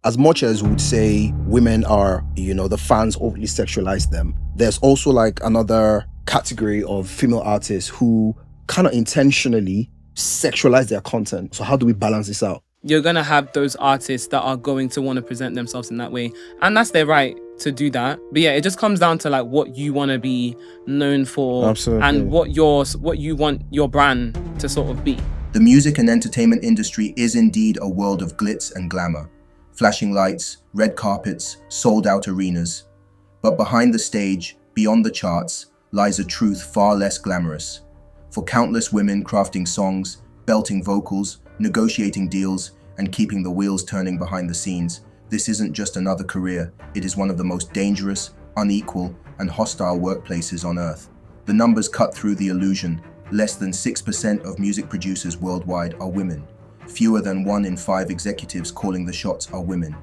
as much as we would say women are, the fans overly sexualize them, there's also like another category of female artists who kind of intentionally sexualize their content. So how do we balance this out? You're going to have those artists that are going to want to present themselves in that way. And that's their right to do that. But yeah, it just comes down to like what you want to be known for. Absolutely. And what you want your brand to sort of be. The music and entertainment industry is indeed a world of glitz and glamour. Flashing lights, red carpets, sold-out arenas. But behind the stage, beyond the charts, lies a truth far less glamorous. For countless women crafting songs, belting vocals, negotiating deals, and keeping the wheels turning behind the scenes, this isn't just another career, it is one of the most dangerous, unequal, and hostile workplaces on earth. The numbers cut through the illusion. Less than 6% of music producers worldwide are women. Fewer than 1 in 5 executives calling the shots are women.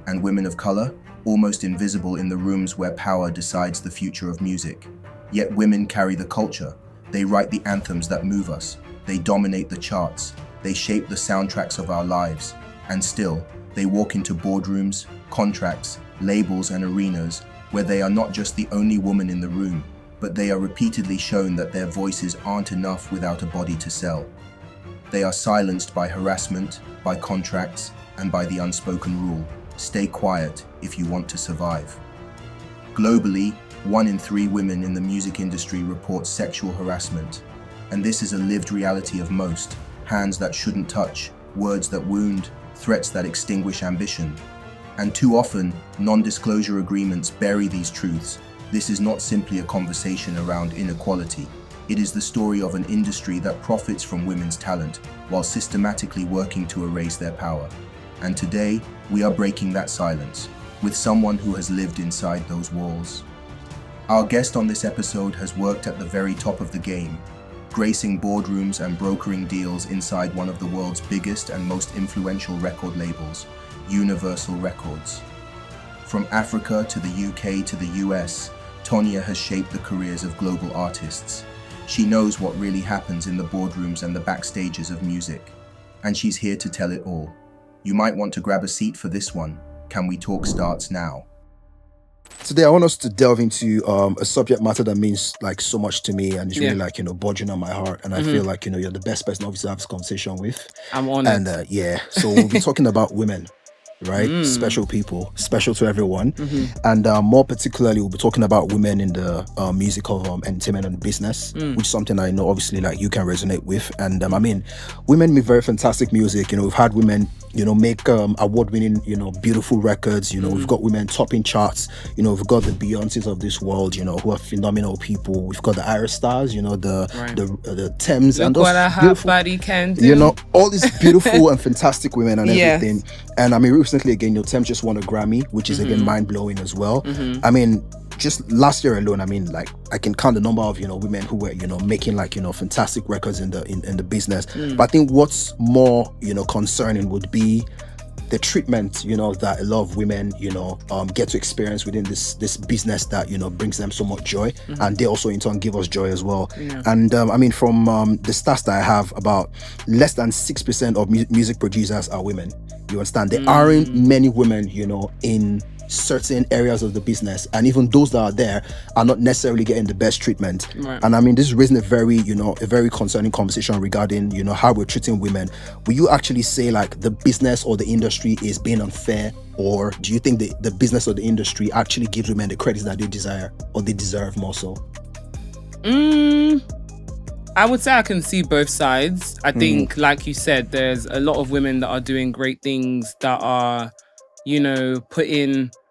And women of color, almost invisible in the rooms where power decides the future of music. Yet women carry the culture. They write the anthems that move us. They dominate the charts. They shape the soundtracks of our lives. And still, they walk into boardrooms, contracts, labels, and arenas where they are not just the only woman in the room, but they are repeatedly shown that their voices aren't enough without a body to sell. They are silenced by harassment, by contracts, and by the unspoken rule: stay quiet if you want to survive. Globally, 1 in 3 women in the music industry report sexual harassment, and this is a lived reality of most. Hands that shouldn't touch, words that wound, threats that extinguish ambition. And too often, non-disclosure agreements bury these truths. This is not simply a conversation around inequality. It is the story of an industry that profits from women's talent while systematically working to erase their power. And today, we are breaking that silence with someone who has lived inside those walls. Our guest on this episode has worked at the very top of the game, gracing boardrooms and brokering deals inside one of the world's biggest and most influential record labels, Universal Records. From Africa to the UK to the US, TONIA has shaped the careers of global artists. She knows what really happens in the boardrooms and the backstages of music, and she's here to tell it all. You might want to grab a seat for this one. Can We Talk starts now. Today, I want us to delve into a subject matter that means like so much to me, and it's really like, bothering on my heart. And I feel like, you're the best person obviously to have this conversation with. I'm honored. And so we'll be talking about women, right? Special people, special to everyone. And more particularly, we'll be talking about women in the music of entertainment and business, which is something I know obviously like you can resonate with. And women make very fantastic music. We've had women make award-winning, beautiful records. We've got women topping charts. We've got the Beyoncés of this world, who are phenomenal people. We've got the Ira Stars, the Thames. Look and what a hot body can do. All these beautiful and fantastic women and everything. And recently again, Thames just won a Grammy, which is again mind-blowing as well. Just last year alone, I can count the number of women who were making fantastic records in the business. But I think what's more concerning would be the treatment that a lot of women get to experience within this business that brings them so much joy, and they also in turn give us joy as well. And from the stats that I have, about less than 6% of music producers are women. You understand? There aren't many women in certain areas of the business, and even those that are there are not necessarily getting the best treatment. And this is raising a very concerning conversation regarding how we're treating women. Will you actually say like the business or the industry is being unfair, or do you think the business or the industry actually gives women the credits that they desire or they deserve more so? I would say I can see both sides. I think, like you said, there's a lot of women that are doing great things that are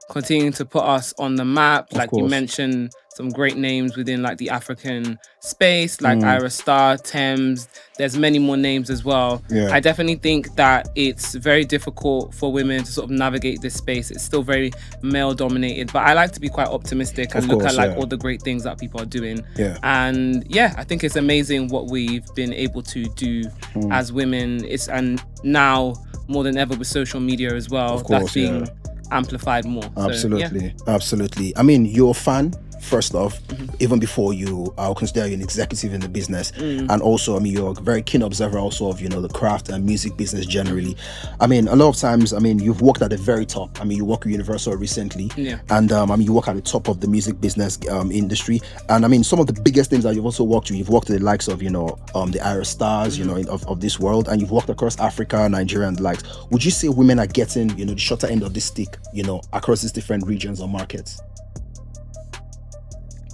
continuing to put us on the map. Like you mentioned, some great names within like the African space, like Ira Star, Thames. There's many more names as well. I definitely think that it's very difficult for women to sort of navigate this space. It's still very male dominated, but I like to be quite optimistic and look at all the great things that people are doing. And I think it's amazing what we've been able to do as women. And now more than ever with social media as well, that's being amplified more. Absolutely. You're a fan first off, even before I'll consider you an executive in the business. And also, I mean, you're a very keen observer also of, the craft and music business generally. I mean, a lot of times, I mean, you've worked at the very top. I mean, you work with Universal recently. And I mean, you work at the top of the music business industry. And I mean, some of the biggest names that you've also worked with, you've worked with the likes of, the Ira Stars, of this world, and you've worked across Africa, Nigeria, and the likes. Would you say women are getting, the shorter end of the stick, across these different regions or markets?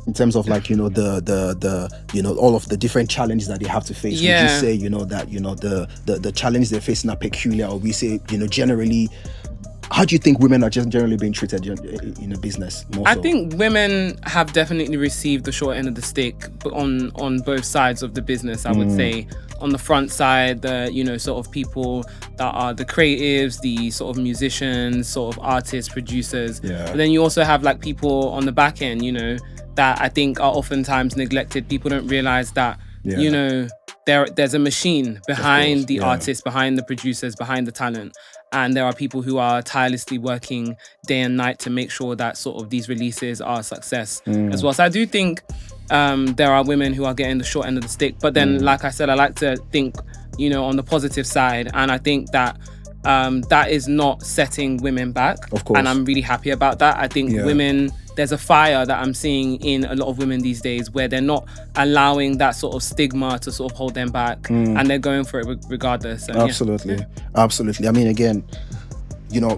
In terms of like, the all of the different challenges that they have to face. Would you say, that the challenges they're facing are peculiar, or we say, generally, how do you think women are just generally being treated in a business? I think women have definitely received the short end of the stick, but on both sides of the business, I would say. On the front side, the sort of people that are the creatives, the sort of musicians, sort of artists, producers. But then you also have like people on the back end, that I think are oftentimes neglected. People don't realize that there's a machine behind the artists, behind the producers, behind the talent. And there are people who are tirelessly working day and night to make sure that sort of these releases are a success as well. So I do think there are women who are getting the short end of the stick. But then, like I said, I like to think, on the positive side. And I think that that is not setting women back. Of course. And I'm really happy about that. I think women, there's a fire that I'm seeing in a lot of women these days where they're not allowing that sort of stigma to sort of hold them back, and they're going for it regardless. And absolutely. I mean, again,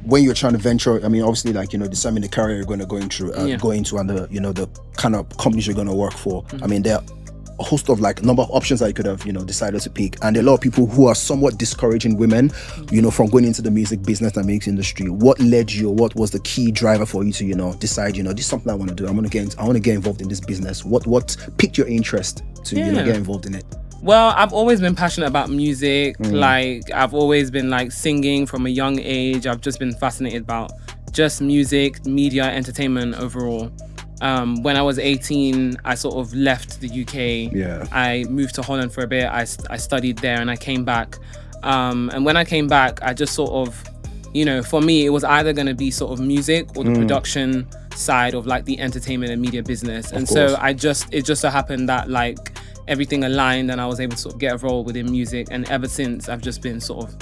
when you're trying to venture, I mean, obviously, like, determine the career you're going to go into, and the kind of companies you're going to work for. I mean, there are a host of like number of options that you could have, decided to pick. And there are a lot of people who are somewhat discouraging women, from going into the music business and music industry. What led you, or what was the key driver for you to, decide, this is something I want to do. I want to get involved in this business. What piqued your interest to, get involved in it? Well, I've always been passionate about music. Like, I've always been like singing from a young age. I've just been fascinated about just music, media, entertainment overall. When I was 18, I sort of left the UK. I moved to Holland for a bit. I studied there and I came back. And when I came back, I just sort of, for me, it was either going to be sort of music or the production side of like the entertainment and media business. And so it just so happened that like everything aligned and I was able to sort of get a role within music. And ever since, I've just been sort of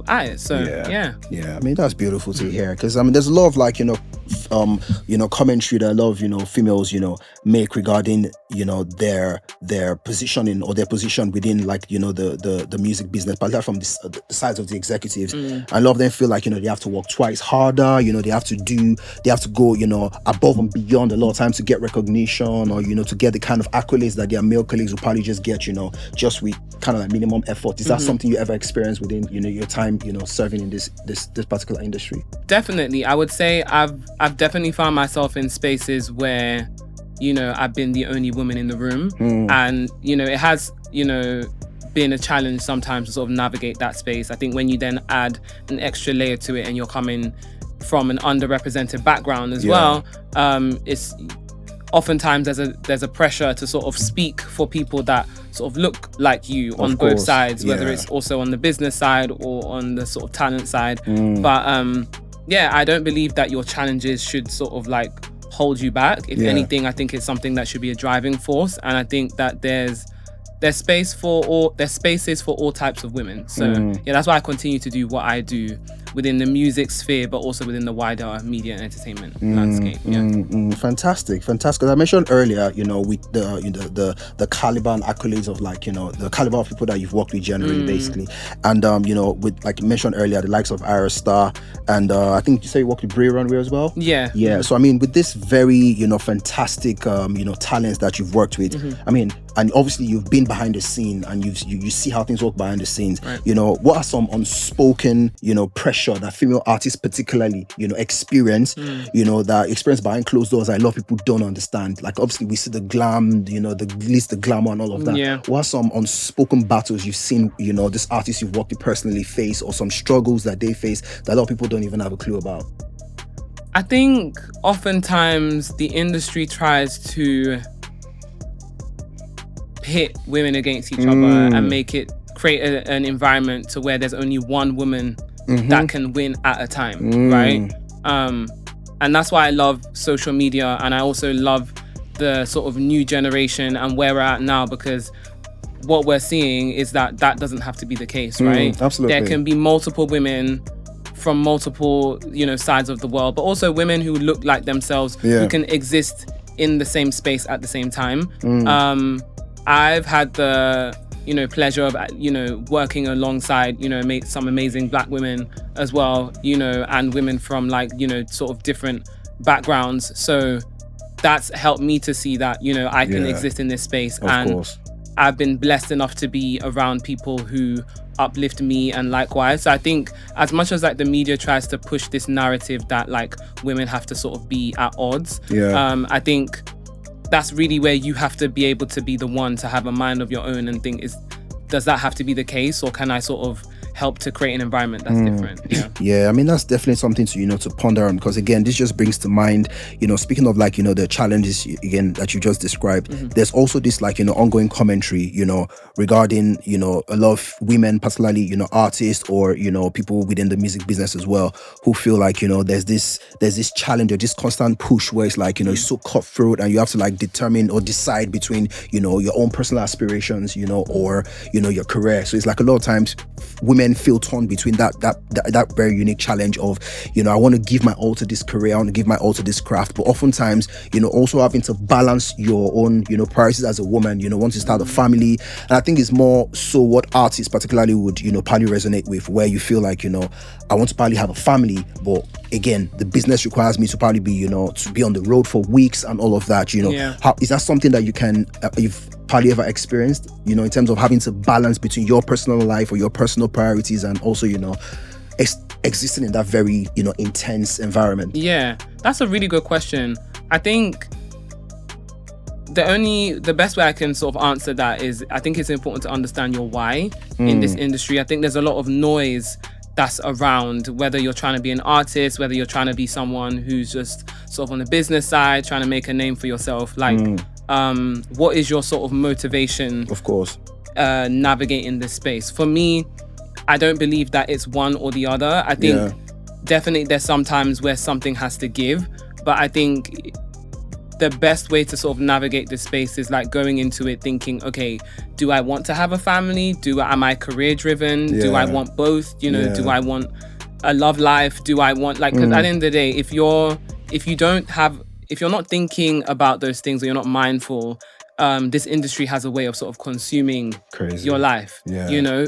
at it. So yeah. I mean, that's beautiful to hear, because I mean, there's a lot of like commentary that a lot of females make regarding their positioning or their position within like the music business, but that from the sides of the executives. A lot of them feel like they have to work twice harder. They have to go above and beyond a lot of times to get recognition, or to get the kind of accolades that their male colleagues will probably just get just with kind of like minimum effort. Is that something you ever experienced within your time serving in this particular industry? Definitely. I would say I've definitely found myself in spaces where I've been the only woman in the room, and it has been a challenge sometimes to sort of navigate that space. I think when you then add an extra layer to it and you're coming from an underrepresented background as well, it's oftentimes there's a pressure to sort of speak for people that sort of look like you on both sides, whether it's also on the business side or on the sort of talent side. But I don't believe that your challenges should sort of like hold you back. If anything, I think it's something that should be a driving force. And I think that there's spaces for all types of women. So that's why I continue to do what I do within the music sphere, but also within the wider media and entertainment landscape. Fantastic. I mentioned earlier, with the caliber and accolades of like, the caliber of people that you've worked with generally, basically. And, with, like you mentioned earlier, the likes of Ira Star, and I think you say you worked with Bray Runway as well? Yeah. So, I mean, with this very, fantastic, talents that you've worked with, I mean, and obviously you've been behind the scene and you see how things work behind the scenes. Right. What are some unspoken, pressure that female artists particularly, experience, that experience behind closed doors that a lot of people don't understand? Like, obviously we see the glam, the glamour and all of that. Yeah. What are some unspoken battles you've seen, this artist you've worked with personally face, or some struggles that they face that a lot of people don't even have a clue about? I think oftentimes the industry tries to pit women against each other and create an environment to where there's only one woman that can win at a time, right? And that's why I love social media, and I also love the sort of new generation and where we're at now, because what we're seeing is that doesn't have to be the case, right? Absolutely. There can be multiple women from multiple, sides of the world, but also women who look like themselves, who can exist in the same space at the same time. I've had the pleasure of working alongside some amazing Black women as well, and women from like sort of different backgrounds. So that's helped me to see that I can exist in this space, and course. I've been blessed enough to be around people who uplift me and likewise. So I think as much as like the media tries to push this narrative that like women have to sort of be at odds, I think that's really where you have to be able to be the one to have a mind of your own and think, does that have to be the case, or can I sort of help to create an environment that's different? Yeah, I mean, that's definitely something to to ponder on, because again, this just brings to mind, speaking of like the challenges again that you just described, there's also this like ongoing commentary regarding a lot of women, particularly artists or people within the music business as well, who feel like there's this challenge or this constant push where it's like it's so cutthroat, and you have to like determine or decide between your own personal aspirations or your career. So it's like a lot of times women feel torn between that very unique challenge of I want to give my all to this career, I want to give my all to this craft, but oftentimes also having to balance your own priorities as a woman, want to start a family. And I think it's more so what artists particularly would probably resonate with, where you feel like I want to probably have a family, but again the business requires me to probably be to be on the road for weeks and all of that. How is that something that you've probably ever experienced in terms of having to balance between your personal life or your personal priorities and also existing in that very intense environment? Yeah, that's a really good question. I think the best way I can sort of answer that is, I think it's important to understand your why in this industry. I think there's a lot of noise that's around, whether you're trying to be an artist, whether you're trying to be someone who's just sort of on the business side trying to make a name for yourself. Like what is your sort of motivation, of course, navigating this space? For me, I don't believe that it's one or the other. I think definitely there's some times where something has to give, but I think the best way to sort of navigate this space is like going into it thinking, okay, do I want to have a family? Am I career driven? Do I want both? Do I want a love life? Do I want like, because at the end of the day, if you're not thinking about those things, or you're not mindful, this industry has a way of sort of consuming your life.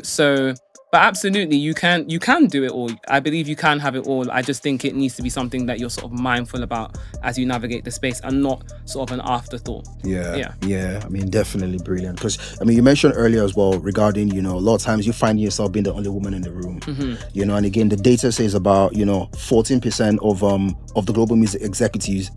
So but absolutely, you can do it all. I believe you can have it all. I just think it needs to be something that you're sort of mindful about as you navigate the space, and not sort of an afterthought. Yeah. I mean, definitely brilliant. Because I mean, you mentioned earlier as well regarding a lot of times you find yourself being the only woman in the room. And again, the data says about 14% of the global music executives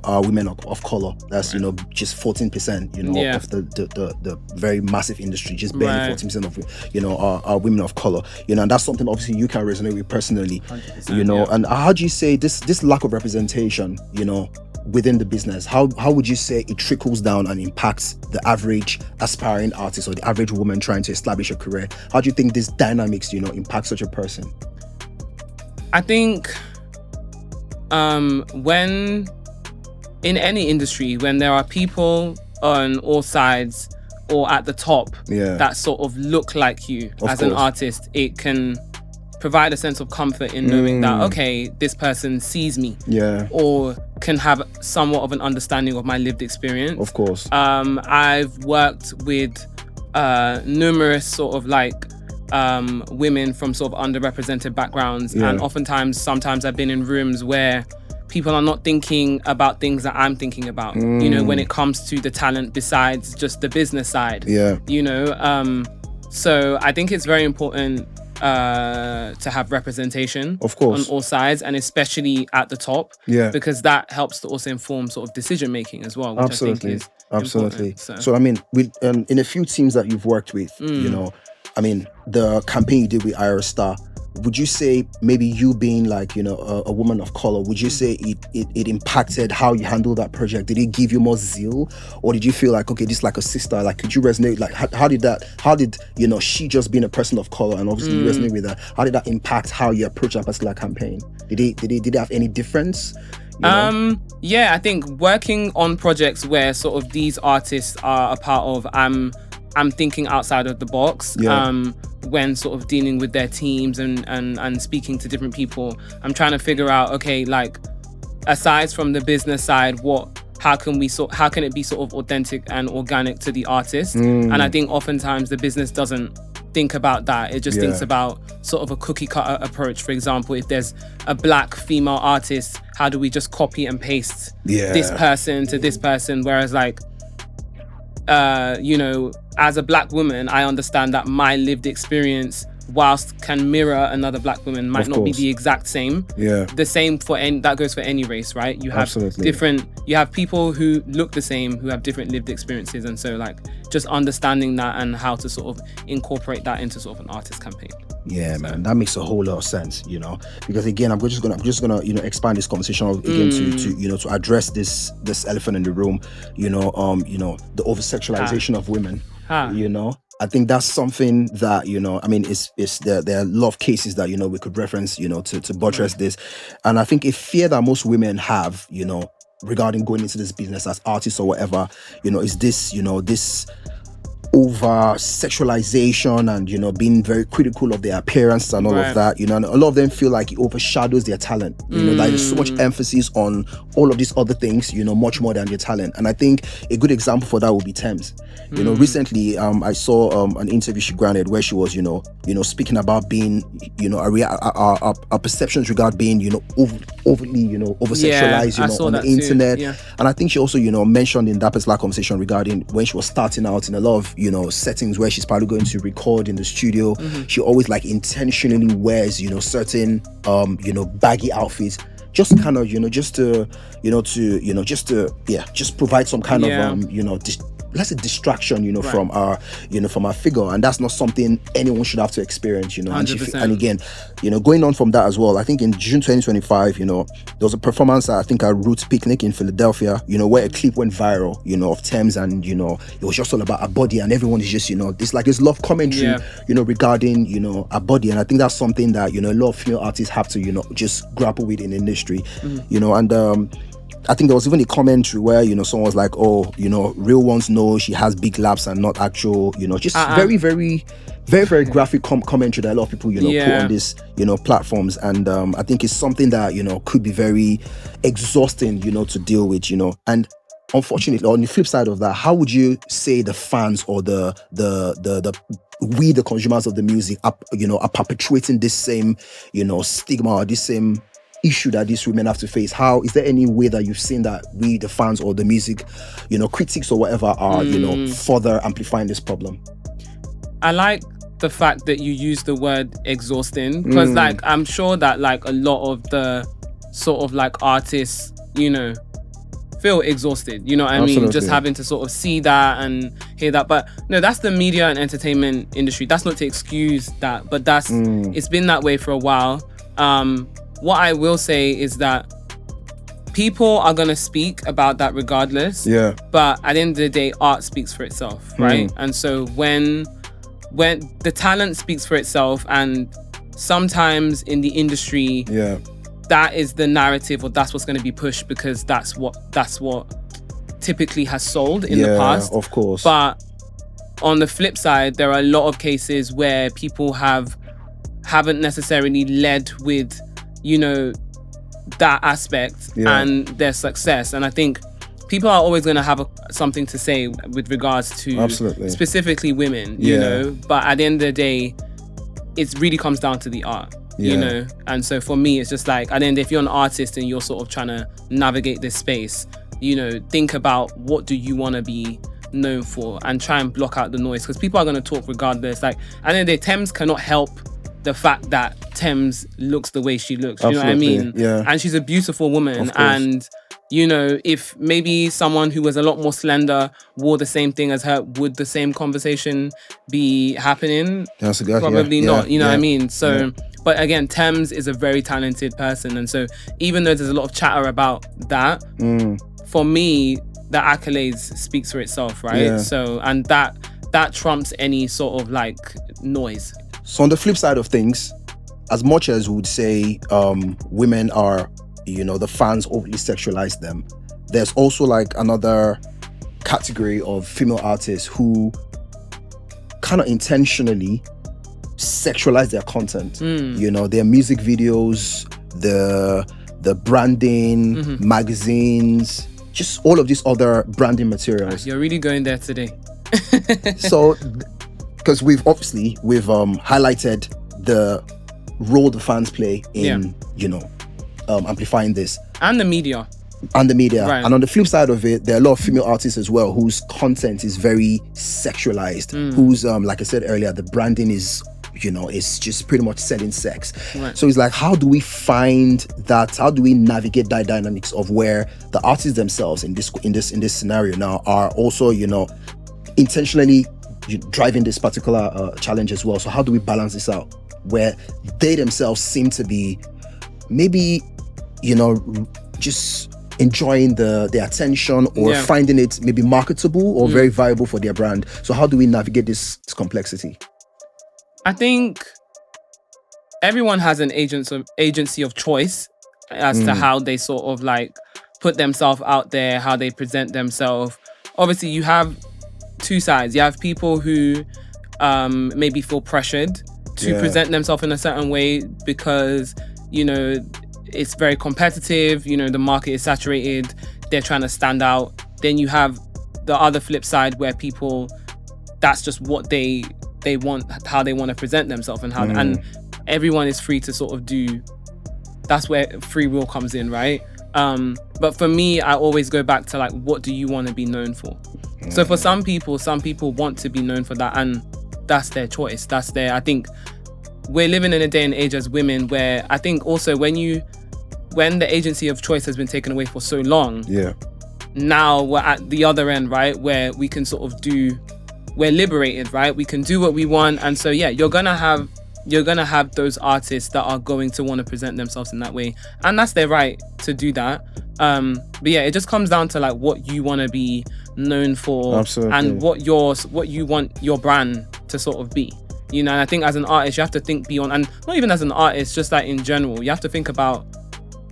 are women of color. That's just 14% of the very massive industry. Just barely 14% of are women of color. And that's something obviously you can resonate with personally. And how do you say this lack of representation within the business, how would you say it trickles down and impacts the average aspiring artist or the average woman trying to establish a career? How do you think this dynamics impact such a person? I think when in any industry, when there are people on all sides or at the top that sort of look like you as an artist, it can provide a sense of comfort in knowing that, okay, this person sees me, or can have somewhat of an understanding of my lived experience. Of course. I've worked with numerous sort of like women from sort of underrepresented backgrounds, and sometimes I've been in rooms where people are not thinking about things that I'm thinking about, when it comes to the talent besides just the business side. So I think it's very important to have representation, of course, on all sides, and especially at the top, because that helps to also inform sort of decision making as well, which I think is important. So I mean, with in a few teams that you've worked with, I mean, the campaign you did with Ira Star, would you say maybe you being like, a woman of color, would you say it impacted how you handled that project? Did it give you more zeal, or did you feel like, okay, this is like a sister, like could you resonate? Like how did she just being a person of color and obviously you resonate with her, how did that impact how you approach that particular campaign? Did it have any difference? Yeah, I think working on projects where sort of these artists are a part of, I'm thinking outside of the box. When sort of dealing with their teams and speaking to different people, I'm trying to figure out, okay, like aside from the business side, how can it be sort of authentic and organic to the artist? And I think oftentimes the business doesn't think about that. It just thinks about sort of a cookie cutter approach. For example, if there's a black female artist, how do we just copy and paste this person to this person? Whereas like, as a black woman, I understand that my lived experience, whilst can mirror another black woman, might not be the exact same. The same that goes for any race, right? You have you have people who look the same, who have different lived experiences. And so like just understanding that and how to sort of incorporate that into sort of an artist campaign. Yeah, man, that makes a whole lot of sense, because again, I'm just gonna expand this conversation again to address this elephant in the room, the over sexualization of women. I think that's something that, I mean, there are a lot of cases that, we could reference, to buttress this. And I think a fear that most women have, regarding going into this business as artists or whatever, is this, this over sexualization and being very critical of their appearance and all of that, and a lot of them feel like it overshadows their talent, like there's so much emphasis on all of these other things, much more than their talent. And I think a good example for that would be Thames. Recently I saw an interview she granted where she was speaking about being our perceptions regarding being overly over sexualized on the internet. And I think she also mentioned in that particular conversation regarding when she was starting out in a lot of settings where she's probably going to record in the studio, she always like intentionally wears certain baggy outfits, just kind of just to provide some kind of let's say distraction from our from our figure, and that's not something anyone should have to experience, and again, going on from that as well, I think in June 2025, there was a performance at, I think, at Roots Picnic in Philadelphia, where a clip went viral, of Thames, and it was just all about her body, and everyone is just this love commentary regarding a body. And I think that's something that a lot of female artists have to just grapple with in the industry. And I think there was even a commentary where someone was like, oh, real ones know she has big laps and not actual, just very, very, very, very graphic commentary that a lot of people put on this platforms. And I think it's something that could be very exhausting to deal with. And unfortunately, on the flip side of that, how would you say the fans or the consumers of the music are perpetuating this same stigma or this same issue that these women have to face? How is there any way that you've seen that we, the fans or the music critics or whatever, are further amplifying this problem? I like the fact that you use the word exhausting, because like I'm sure that like a lot of the sort of like artists feel exhausted, I mean, just having to sort of see that and hear that. But no, that's the media and entertainment industry. That's not to excuse that, but that's it's been that way for a while. What I will say is that people are going to speak about that regardless. But at the end of the day, art speaks for itself, right? And so when the talent speaks for itself, and sometimes in the industry, that is the narrative, or that's what's going to be pushed, because that's what typically has sold in the past. Of course. But on the flip side, there are a lot of cases where people haven't necessarily led with that aspect and their success. And I think people are always going to have something to say with regards to specifically women, but at the end of the day, it really comes down to the art, and so for me, it's just like, at the end, if you're an artist and you're sort of trying to navigate this space, think about what do you want to be known for, and try and block out the noise, because people are going to talk regardless. Like, at the end of the day, Thames cannot help the fact that Thames looks the way she looks. You know what I mean? And she's a beautiful woman. And, if maybe someone who was a lot more slender wore the same thing as her, would the same conversation be happening? That's a good, probably not. You know what I mean? So But again, Thames is a very talented person. And so even though there's a lot of chatter about that, for me, the accolades speaks for itself, right? Yeah. So, and that trumps any sort of like noise. So on the flip side of things, as much as we would say women are, the fans overly sexualize them, there's also like another category of female artists who kind of intentionally sexualize their content. Their music videos, the branding, magazines, just all of these other branding materials. You're really going there today. So, because we've highlighted the role the fans play in, amplifying this. And the media. Right. And on the flip side of it, there are a lot of female artists as well whose content is very sexualized, whose, like I said earlier, the branding is, it's just pretty much selling sex. Right. So it's like, how do we find that? How do we navigate that dynamics of where the artists themselves in this scenario now are also, intentionally driving this particular challenge as well? So how do we balance this out where they themselves seem to be maybe, just enjoying the attention or finding it maybe marketable or very viable for their brand? So how do we navigate this complexity? I think everyone has an agency of choice as to how they sort of like put themselves out there, how they present themselves. Obviously, you have two sides. You have people who maybe feel pressured to present themselves in a certain way because, it's very competitive, the market is saturated, they're trying to stand out. Then you have the other flip side where people, that's just what they want, how they want to present themselves and how, and everyone is free to sort of do, that's where free will comes in, right? But for me, I always go back to like, what do you want to be known for? So for some people want to be known for that, and that's their choice. I think we're living in a day and age as women where I think also when the agency of choice has been taken away for so long, now we're at the other end, right? Where we can sort of we're liberated, right? We can do what we want. And so, you're going to have those artists that are going to want to present themselves in that way. And that's their right to do that. But it just comes down to like what you want to be known for. Absolutely. And what you want your brand to sort of be. And I think as an artist, you have to think beyond, and not even as an artist, just like in general, you have to think about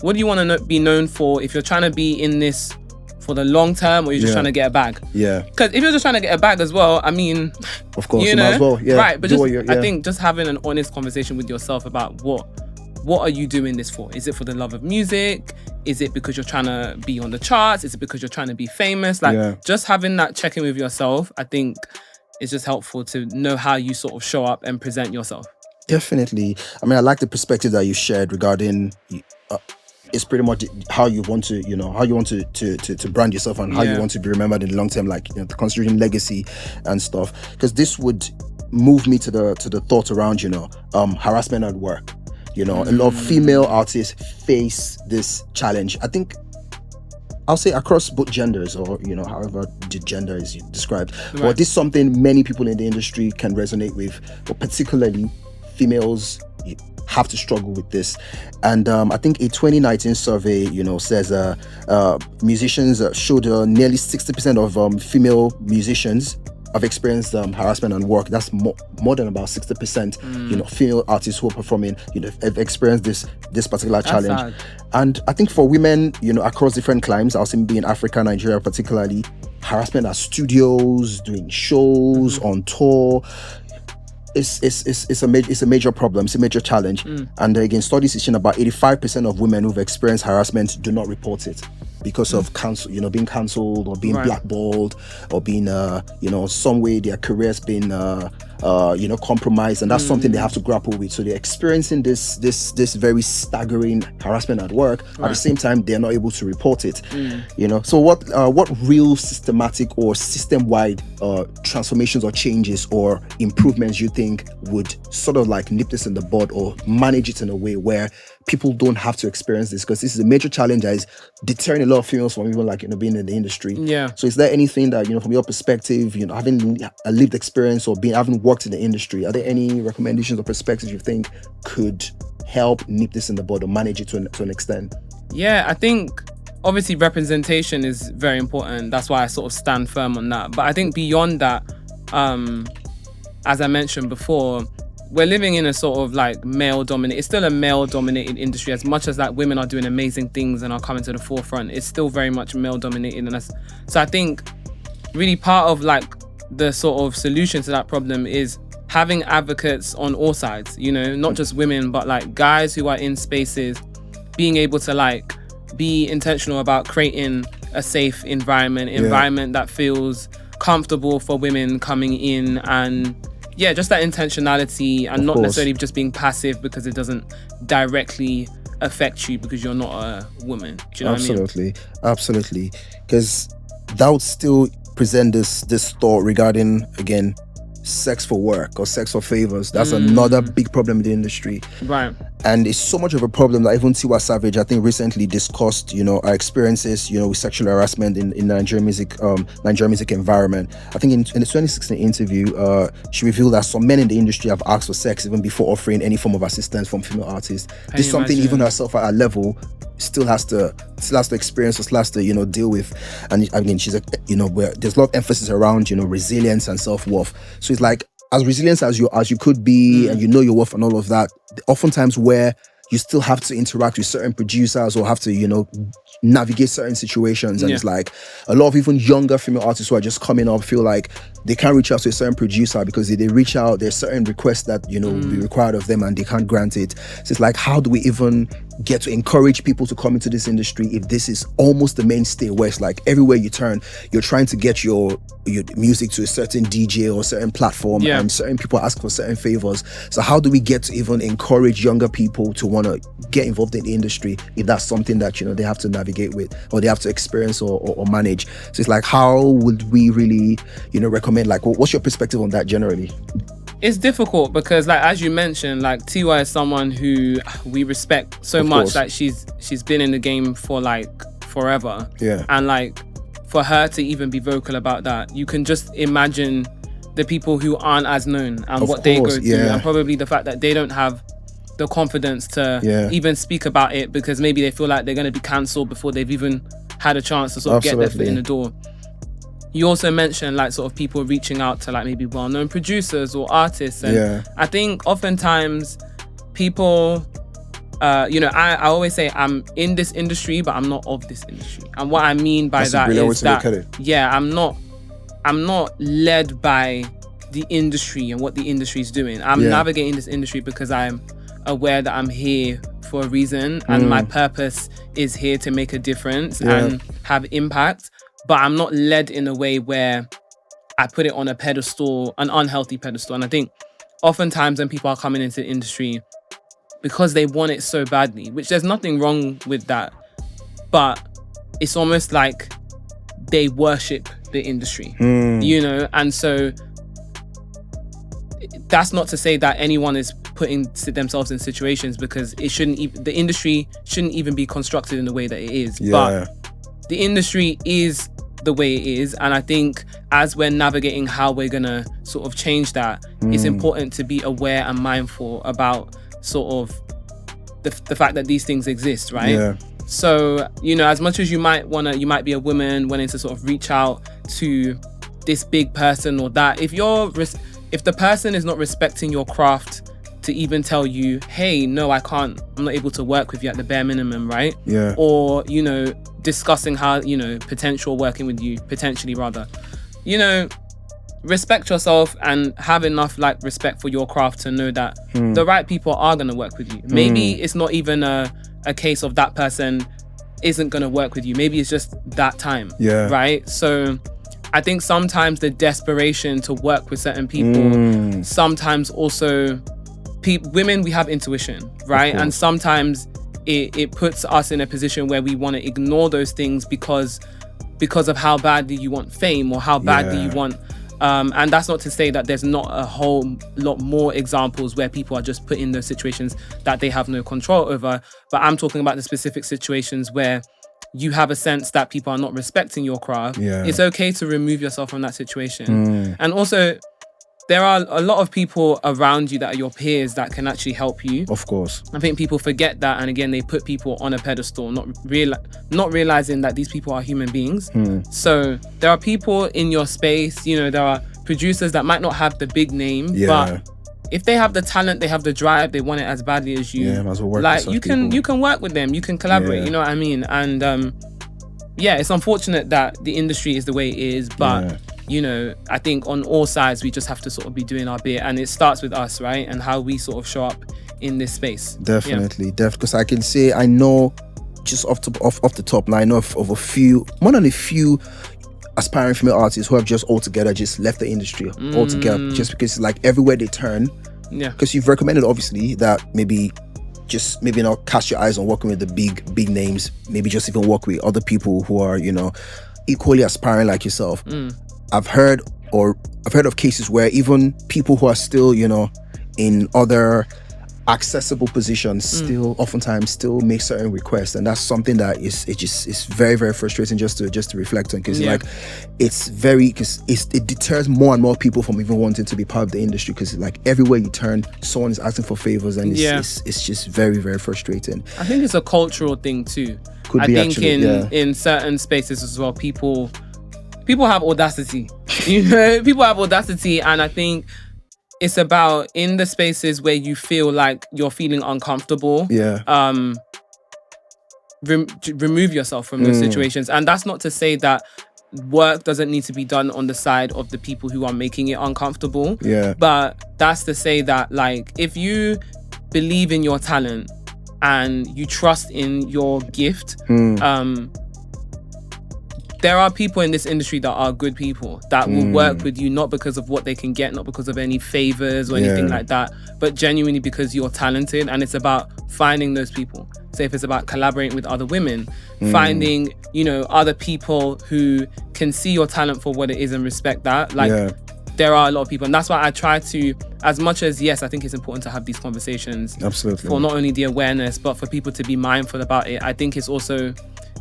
what do you want to be known for if you're trying to be in this for the long term, or you're just trying to get a bag. Yeah. Because if you're just trying to get a bag as well, I mean, of course, you might as well. Yeah. Right. But I think just having an honest conversation with yourself about what are you doing this for? Is it for the love of music? Is it because you're trying to be on the charts? Is it because you're trying to be famous? Like just having that check-in with yourself, I think is just helpful to know how you sort of show up and present yourself. Definitely. I mean, I like the perspective that you shared regarding it's pretty much how you want to, how you want to brand yourself and how you want to be remembered in the long term, like considering legacy and stuff. Because this would move me to the thought around, harassment at work. A lot of female artists face this challenge. I think I'll say across both genders, or however the gender is described. Right. But this is something many people in the industry can resonate with, but particularly females have to struggle with this. And I think a 2019 survey, says musicians showed nearly 60% of female musicians have experienced harassment at work. That's more than about 60%. Female artists who are performing, have experienced this particular challenge. Sad. And I think for women, across different climes, I'll say maybe in Africa, Nigeria particularly, harassment at studios, doing shows, on tour. It's a major problem. It's a major challenge. And again, studies is showing about 85% of women who've experienced harassment do not report it because of being cancelled or being blackballed or being some way their career's been compromised, and that's something they have to grapple with. So they're experiencing this very staggering harassment at work. At the same time, they're not able to report it. So what real systematic or system-wide transformations or changes or improvements you think would sort of like nip this in the bud or manage it in a way where people don't have to experience this, because this is a major challenge that is deterring a lot of females from even like, being in the industry. Yeah. So is there anything that, from your perspective, having a lived experience or having worked in the industry, are there any recommendations or perspectives you think could help nip this in the bud or manage it to an extent? Yeah, I think obviously representation is very important. That's why I sort of stand firm on that. But I think beyond that, as I mentioned before, we're living in a sort of like it's still a male dominated industry. As much as like women are doing amazing things and are coming to the forefront, it's still very much male dominated. So I think really part of like the sort of solution to that problem is having advocates on all sides, not just women, but like guys who are in spaces, being able to like be intentional about creating a safe environment that feels comfortable for women coming in, and just that intentionality, and not necessarily just being passive because it doesn't directly affect you because you're not a woman. Do you know what I mean? Absolutely. Because that would still present this thought regarding, again, sex for work or sex for favors. That's another big problem in the industry. Right. And it's so much of a problem that even Tiwa Savage, I think, recently discussed, our experiences, with sexual harassment in Nigerian music environment. I think in the 2016 interview, she revealed that some men in the industry have asked for sex even before offering any form of assistance from female artists. This is something even herself at a level still has to experience, or still has to, deal with. And I mean, she's where there's a lot of emphasis around, resilience and self-worth. So it's like, as resilient as you could be, and your worth and all of that, oftentimes where you still have to interact with certain producers or have to, navigate certain situations. And it's like a lot of even younger female artists who are just coming up feel like they can't reach out to a certain producer because if they reach out, there's certain requests that, will be required of them and they can't grant it. So it's like, how do we even get to encourage people to come into this industry if this is almost the mainstay, where it's like everywhere you turn, you're trying to get your music to a certain DJ or a certain platform, and certain people ask for certain favors. So how do we get to even encourage younger people to want to get involved in the industry if that's something that, they have to navigate with or they have to experience or manage? So it's like, how would we really, recommend, like, what's your perspective on that generally? It's difficult because, like, as you mentioned, like, Tiwa is someone who we respect so much. Like, she's been in the game for like forever. Yeah. And like, for her to even be vocal about that, you can just imagine the people who aren't as known and what they go through, and probably the fact that they don't have the confidence to even speak about it because maybe they feel like they're going to be cancelled before they've even had a chance to sort of get their foot in the door. You also mentioned like sort of people reaching out to like maybe well-known producers or artists, and I think oftentimes people, I always say I'm in this industry, but I'm not of this industry. And what I mean by that is that I'm not led by the industry and what the industry is doing. I'm navigating this industry because I'm aware that I'm here for a reason, and my purpose is here to make a difference and have impact. But I'm not led in a way where I put it on a pedestal, an unhealthy pedestal. And I think oftentimes when people are coming into the industry because they want it so badly, which there's nothing wrong with that, but it's almost like they worship the industry, and so that's not to say that anyone is putting themselves in situations, because the industry shouldn't even be constructed in the way that it is. But the industry is the way it is, and I think as we're navigating how we're gonna sort of change that, it's important to be aware and mindful about sort of the fact that these things exist, right? So, as much as you might be a woman wanting to sort of reach out to this big person or that, if the person is not respecting your craft to even tell you, hey, no, I'm not able to work with you at the bare minimum, right? Yeah. Or, discussing how, potentially rather, respect yourself and have enough like respect for your craft to know that the right people are going to work with you. Maybe it's not even a case of that person isn't going to work with you. Maybe it's just that time, right? So I think sometimes the desperation to work with certain people, sometimes also women, we have intuition, right? And sometimes it puts us in a position where we want to ignore those things because of how badly you want fame or how badly you want And that's not to say that there's not a whole lot more examples where people are just put in those situations that they have no control over. But I'm talking about the specific situations where you have a sense that people are not respecting your craft. It's okay to remove yourself from that situation. And also, there are a lot of people around you that are your peers that can actually help you. Of course. I think people forget that, and again, they put people on a pedestal, not realizing that these people are human beings. So there are people in your space, you know, there are producers that might not have the big name, but if they have the talent, they have the drive, they want it as badly as you. Might as well work like with you can work with them, you can collaborate. You know what I mean? And it's unfortunate that the industry is the way it is, but you know, I think on all sides we just have to sort of be doing our bit, and it starts with us, right? And how we sort of show up in this space. Definitely, because I can say I know just off the top now, I know of more than a few aspiring female artists who have just altogether just left the industry altogether, just because like everywhere they turn, because you've recommended obviously that maybe not cast your eyes on working with the big names, maybe just even work with other people who are, you know, equally aspiring like yourself. I've heard of cases where even people who are still, you know, in other accessible positions oftentimes still make certain requests, and that's something that is very, very frustrating just to reflect on, because like it deters more and more people from even wanting to be part of the industry, because like everywhere you turn someone is asking for favors, and it's just very, very frustrating. I think it's a cultural thing too. In certain spaces as well, people have audacity, you know, people have audacity, and I think it's about in the spaces where you feel like you're feeling uncomfortable. Remove yourself from those situations. And that's not to say that work doesn't need to be done on the side of the people who are making it uncomfortable. But that's to say that, like, if you believe in your talent and you trust in your gift, there are people in this industry that are good people that will work with you, not because of what they can get, not because of any favors or anything like that, but genuinely because you're talented. And it's about finding those people. So if it's about collaborating with other women, finding, you know, other people who can see your talent for what it is and respect that. Like, there are a lot of people. And that's why I try to, as much as, yes, I think it's important to have these conversations. Absolutely. For not only the awareness, but for people to be mindful about it. I think it's also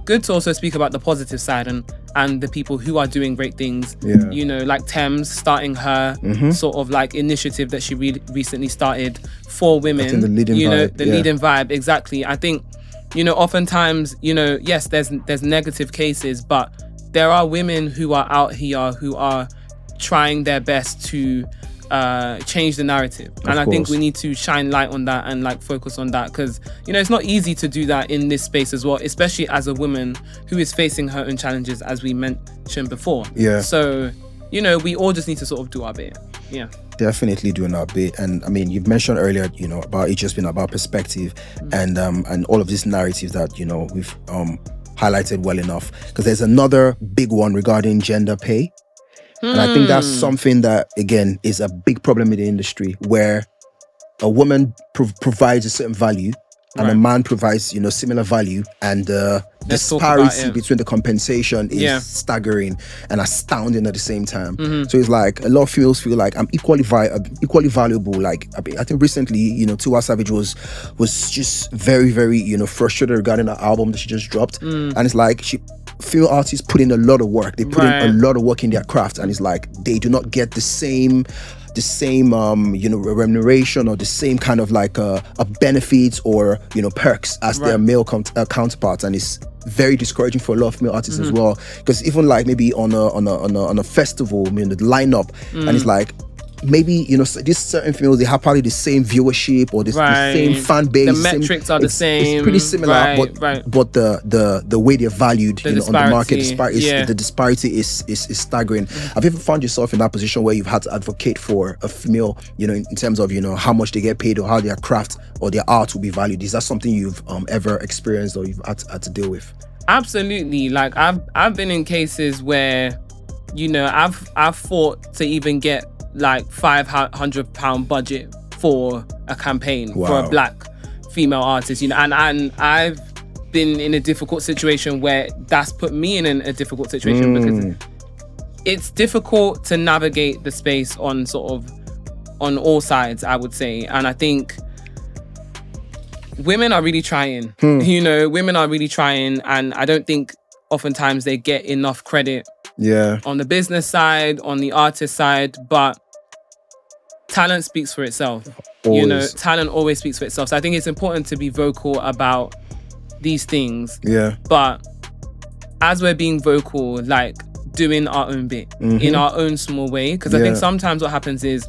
good to also speak about the positive side and the people who are doing great things. You know, like Thames starting her sort of like initiative that she recently started for women. The leading vibe. Leading vibe, exactly. I think, you know, oftentimes, you know, yes, there's negative cases, but there are women who are out here who are trying their best to change the narrative, and I think we need to shine light on that and like focus on that, because, you know, it's not easy to do that in this space as well, especially as a woman who is facing her own challenges, as we mentioned before. So, you know, we all just need to sort of do our bit. Definitely doing our bit. And I mean, you've mentioned earlier, you know, about it just being about perspective and all of these narratives that, you know, we've highlighted well enough, because there's another big one regarding gender pay. And I think that's something that, again, is a big problem in the industry, where a woman provides a certain value and a man provides, you know, similar value, and the disparity between the compensation is staggering and astounding at the same time. So it's like a lot of females feel like I'm equally valuable. Like, I think recently, you know, Tiwa Savage was just very, very, you know, frustrated regarding the album that she just dropped, and it's like female artists put in a lot of work. They put in a lot of work in their craft, and it's like they do not get the same you know, remuneration or the same kind of like benefits or, you know, perks as their male counterparts, and it's very discouraging for a lot of female artists as well, because even like maybe on a festival, I mean, the lineup, and it's like, maybe, you know, these certain films, they have probably the same viewership or the same fan base. The metrics are the same. It's pretty similar, but the way they're valued, you know, on the market, the disparity is staggering. Have you ever found yourself in that position where you've had to advocate for a female, you know, in terms of, you know, how much they get paid or how their craft or their art will be valued? Is that something you've ever experienced or you've had to deal with? Absolutely. Like, I've been in cases where, you know, I've fought to even get like £500 budget for a campaign for a black female artist, you know, and I've been in a difficult situation where that's put me in a difficult situation, because it's difficult to navigate the space on all sides, I would say. And I think women are really trying. Women are really trying, and I don't think oftentimes they get enough credit on the business side, on the artist side, but talent speaks for itself. Always. Talent always speaks for itself. So I think it's important to be vocal about these things. Yeah. But as we're being vocal, like doing our own bit in our own small way, because I think sometimes what happens is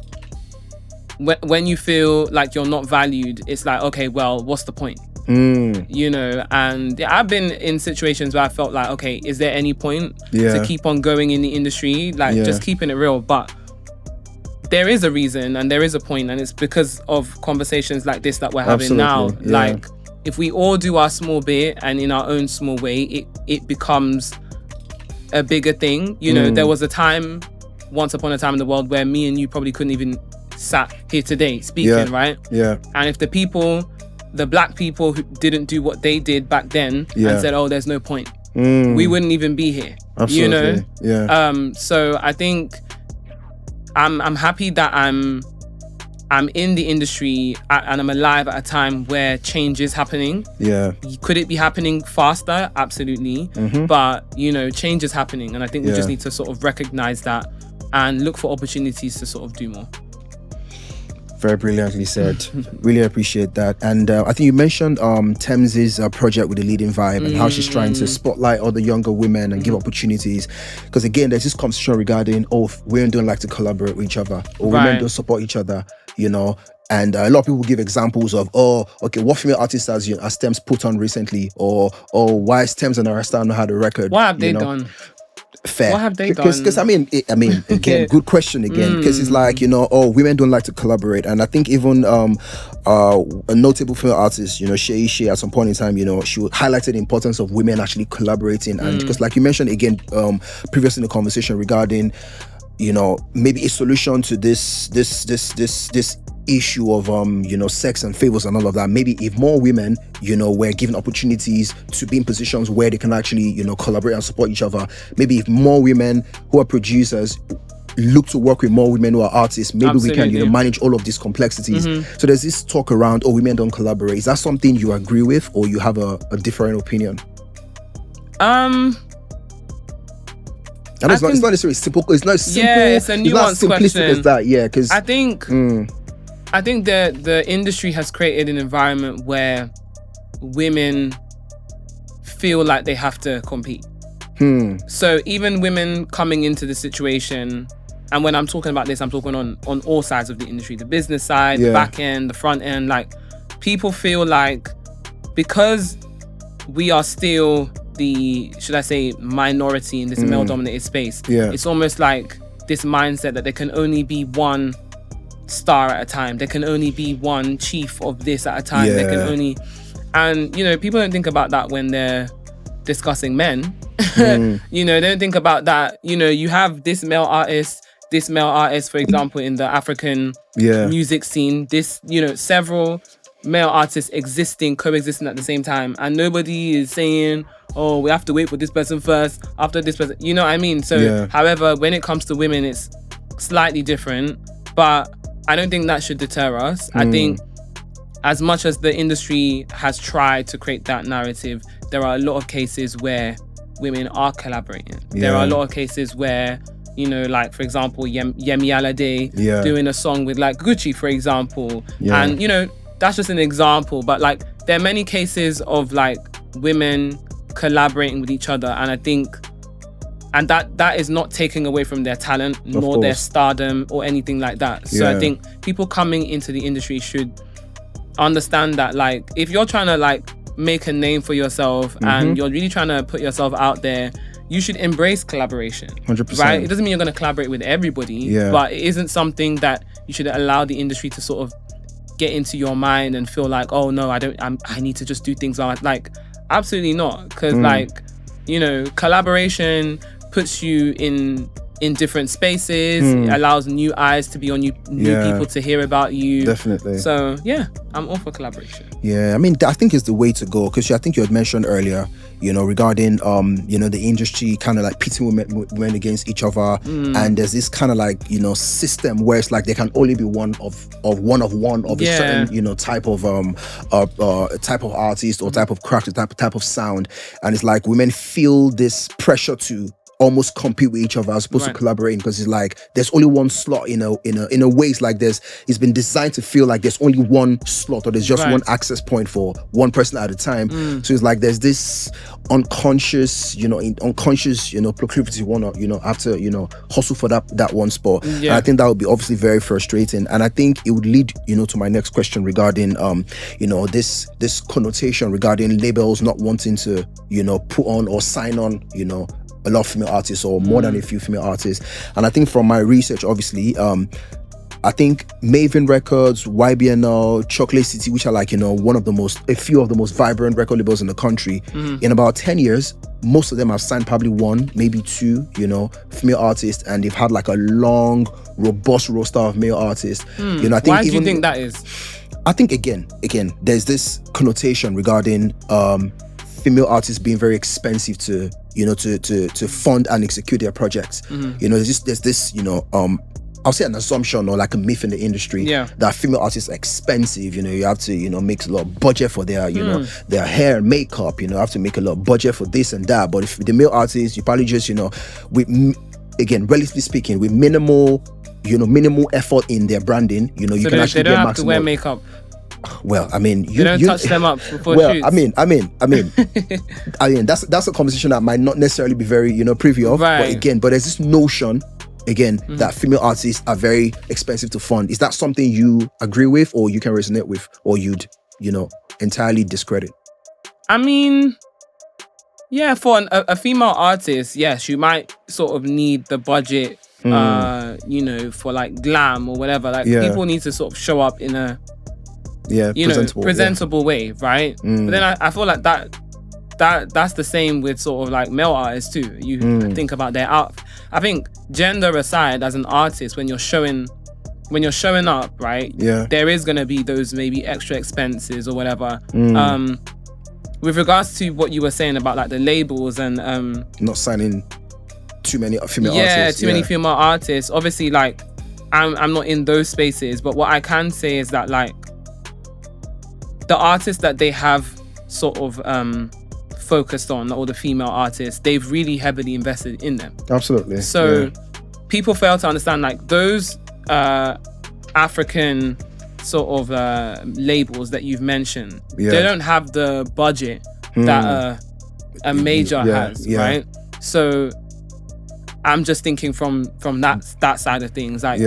when you feel like you're not valued, it's like, okay, well, what's the point? And I've been in situations where I felt like, okay, is there any point to keep on going in the industry? Like just keeping it real. But there is a reason and there is a point, and it's because of conversations like this that we're having now. Like if we all do our small bit and in our own small way, it becomes a bigger thing. There was a time, once upon a time in the world, where me and you probably couldn't even sat here today speaking, right? Yeah. And if the black people who didn't do what they did back then and said, oh, there's no point, we wouldn't even be here. Absolutely. So I think I'm happy that I'm in the industry and I'm alive at a time where change is happening. Yeah. Could it be happening faster? Absolutely. But change is happening, and I think we just need to sort of recognize that and look for opportunities to sort of do more. Very brilliantly said. Really appreciate that. And I think you mentioned Thames' project with the Leading Vibe and how she's trying to spotlight other younger women and give opportunities. Because again, there's this conversation regarding, women don't like to collaborate with each other, or women don't support each other, And a lot of people give examples of, what female artists has Thames put on recently? Or why is Thames and Arasta not had a record? What have they done? Fair. What have they done? Because I mean, again, good question again. Because it's like, women don't like to collaborate, and I think even a notable female artist, Shay, at some point in time, she highlighted the importance of women actually collaborating, and because, like you mentioned again, previously in the conversation regarding, maybe a solution to this issue of sex and favors and all of that. Maybe if more women were given opportunities to be in positions where they can actually collaborate and support each other, maybe if more women who are producers look to work with more women who are artists, maybe Absolutely. We can manage all of these complexities. So there's this talk around, women don't collaborate. Is that something you agree with, or you have a different opinion? And it's not necessarily simple. It's not simple. Yeah, it's a nuanced question. As that. Yeah, because I think the industry has created an environment where women feel like they have to compete. So even women coming into the situation, and when I'm talking about this, I'm talking on all sides of the industry, the business side, the back end, the front end, like people feel like because we are still the, should I say, minority in this male-dominated space, it's almost like this mindset that there can only be one star at a time. There can only be one chief of this at a time. There can only... And, people don't think about that when they're discussing men. They don't think about that. You have this male artist, for example, in the African music scene, several male artists coexisting at the same time. And nobody is saying, we have to wait for this person first, after this person. You know what I mean? So, however, when it comes to women, it's slightly different. But I don't think that should deter us. I think as much as the industry has tried to create that narrative, there are a lot of cases where women are collaborating. There are a lot of cases where, like, for example, Yemi Alade doing a song with, like, Gucci, for example. And, that's just an example. But, like, there are many cases of, like, women collaborating with each other. And I think... And that is not taking away from their talent, nor their stardom or anything like that. So I think people coming into the industry should understand that, like, if you're trying to, like, make a name for yourself and you're really trying to put yourself out there, you should embrace collaboration. 100%. Right? It doesn't mean you're going to collaborate with everybody, but it isn't something that you should allow the industry to sort of get into your mind and feel like, oh no, I need to just do things like, absolutely not. Because like, collaboration puts you in in different spaces. It allows new eyes to be on you, new people to hear about you. Definitely. So yeah, I'm all for collaboration. Yeah, I mean, I think it's the way to go, because I think you had mentioned earlier, regarding the industry kind of like pitting women against each other, and there's this kind of like system where it's like there can only be one of a certain type of artist or type of craft or type of sound, and it's like women feel this pressure to almost compete with each other as opposed to collaborating, because it's like there's only one slot in a way. It's like it's been designed to feel like there's only one slot, or there's just one access point for one person at a time. So it's like there's this unconscious proclivity wanna have to hustle for that one spot. And I think that would be obviously very frustrating, and I think it would lead to my next question regarding this connotation regarding labels not wanting to put on or sign on a lot of female artists, or more than a few female artists. And I think from my research, obviously, I think Maven Records, YBNL, Chocolate City, which are like a few of the most vibrant record labels in the country, in about 10 years, most of them have signed probably one, maybe two, female artists, and they've had like a long, robust roster of male artists. I think why do you think that is? I think again, there's this connotation regarding female artists being very expensive to fund and execute their projects. There's this I'll say an assumption or like a myth in the industry that female artists are expensive. You have to make a lot of budget for their their hair and makeup. You have to make a lot of budget for this and that. But if the male artists, you probably just relatively speaking, with minimal effort in their branding, you so can actually they don't get have maximum. to wear makeup. Well, I mean, you don't touch them up before shoots. I mean, that's a conversation that might not necessarily be very privy of. Right. But there's this notion that female artists are very expensive to fund. Is that something you agree with, or you can resonate with, or you'd entirely discredit? I mean, yeah, for a female artist, yes, you might sort of need the budget, for like glam or whatever. Like people need to sort of show up in a presentable way, right? But then I feel like that's the same with sort of like male artists too. You think about their art. I think gender aside, as an artist, when you're showing up, right? Yeah, there is gonna be those maybe extra expenses or whatever. With regards to what you were saying about like the labels and not signing too many female artists. Many female artists. Obviously, like I'm not in those spaces, but what I can say is that like the artists that they have sort of focused on, all the female artists, they've really heavily invested in them. Absolutely. So people fail to understand like those African sort of labels that you've mentioned. They don't have the budget that a major has, right? So I'm just thinking from that side of things. Like,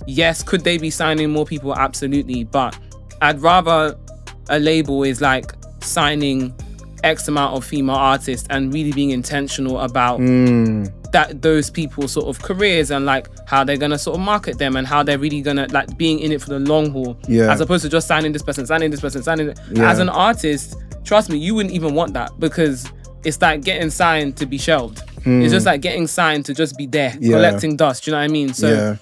yes, could they be signing more people? Absolutely, but I'd rather a label is like signing X amount of female artists and really being intentional about those people's sort of careers and like how they're gonna sort of market them and how they're really gonna like being in it for the long haul, as opposed to just signing this person. As an artist, trust me, you wouldn't even want that, because it's like getting signed to be shelved. It's just like getting signed to just be there collecting dust. You know what I mean? So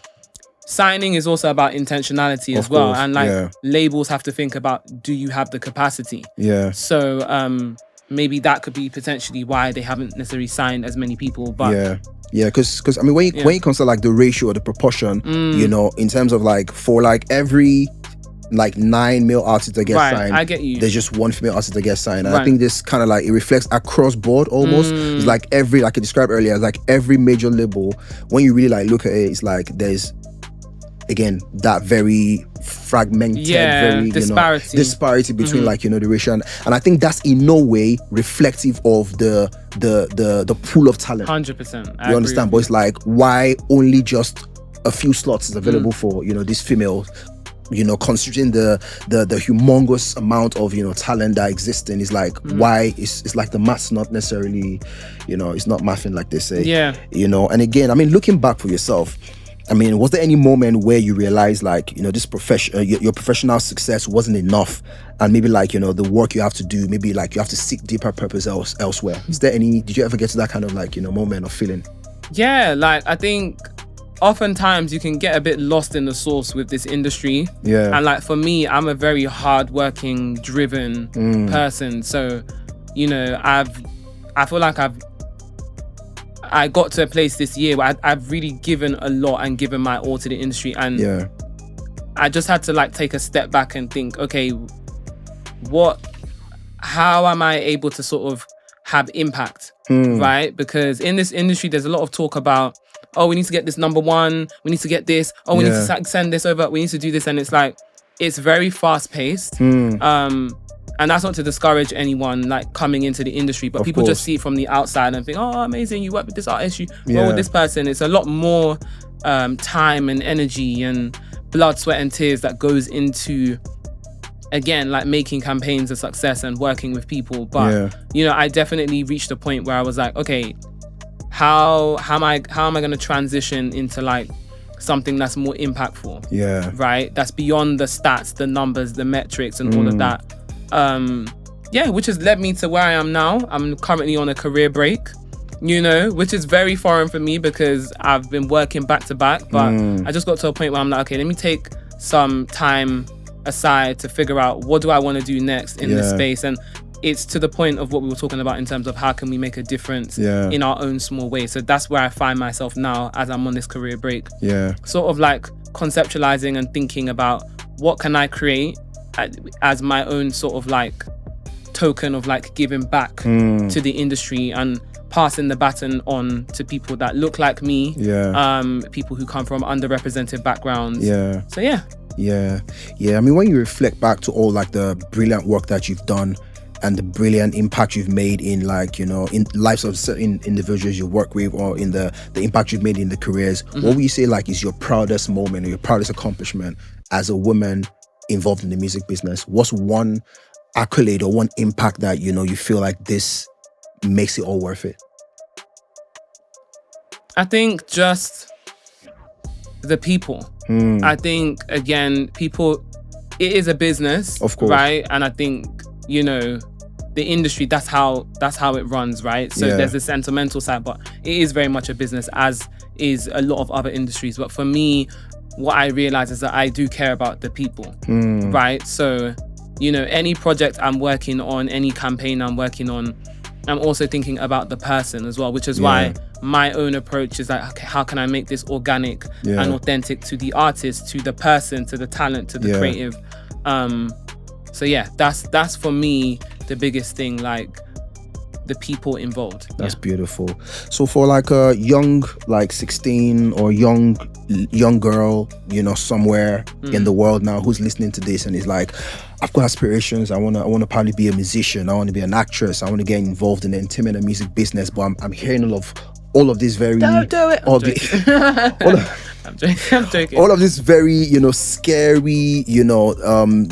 signing is also about intentionality as well, and like labels have to think about, do you have the capacity? So maybe that could be potentially why they haven't necessarily signed as many people. But because I mean, when it comes to like the ratio or the proportion, in terms of like for like every like 9 male artists that get signed, I get you, there's just 1 female artist that gets signed. And I think this kind of like, it reflects across board almost. It's like every, like I described earlier, it's like every major label, when you really like look at it, it's like there's again that very fragmented, very disparity between like the ratio, and I think that's in no way reflective of the pool of talent. 100%. You understand? But it's like, why only just a few slots is available for these females? Considering the humongous amount of talent that exists, and it's like why it's like the math's not necessarily it's not mathing like they say. And again, I mean, looking back for yourself, I mean, was there any moment where you realized like this your professional success wasn't enough, and maybe like the work you have to do, maybe like you have to seek deeper purpose elsewhere? Is there any? Did you ever get to that kind of like moment or feeling? Yeah, like I think oftentimes you can get a bit lost in the sauce with this industry. Yeah. And like for me, I'm a very hardworking, driven person. So, you know, I feel like I got to a place this year where I've really given a lot and given my all to the industry. And I just had to like take a step back and think, okay, how am I able to sort of have impact, right? Because in this industry, there's a lot of talk about, oh, we need to get this number one, we need to get this, oh, we need to send this over, we need to do this. And it's like, it's very fast paced. And that's not to discourage anyone like coming into the industry, but people just see it from the outside and think, oh, amazing, you work with this artist, you work with this person. It's a lot more time and energy and blood, sweat and tears that goes into, again, like making campaigns a success and working with people. But you know, I definitely reached a point where I was like, okay, how am I going to transition into like something that's more impactful? Right, that's beyond the stats, the numbers, the metrics and all of that. Which has led me to where I am now. I'm currently on a career break, you know, which is very foreign for me because I've been working back to back, but I just got to a point where I'm like, okay, let me take some time aside to figure out what do I want to do next in this space. And it's to the point of what we were talking about in terms of how can we make a difference in our own small way. So that's where I find myself now as I'm on this career break, sort of like conceptualizing and thinking about what can I create as my own sort of like token of like giving back to the industry and passing the baton on to people that look like me, people who come from underrepresented backgrounds. So I mean, when you reflect back to all like the brilliant work that you've done and the brilliant impact you've made in like, you know, in lives of certain individuals you work with, or in the impact you've made in the careers, what would you say like is your proudest moment or your proudest accomplishment as a woman involved in the music business? What's one accolade or one impact that, you know, you feel like this makes it all worth it? I think just the people. I think, again, people, it is a business, of course, right? And I think, you know, the industry, that's how it runs, right? So there's the sentimental side, but it is very much a business, as is a lot of other industries. But for me, what I realize is that I do care about the people, right? So, you know, any project I'm working on, any campaign I'm working on, I'm also thinking about the person as well, which is why my own approach is like, okay, how can I make this organic and authentic to the artist, to the person, to the talent, to the creative? So yeah, that's for me the biggest thing, like the people involved. That's beautiful. So for like a young, like 16 or young girl, you know, somewhere in the world now who's listening to this and is like, I've got aspirations. I want to probably be a musician. I want to be an actress. I want to get involved in the entertainment and music business. But I'm hearing all of this very... Don't do it. I'm joking. All of this very, you know, scary, you know,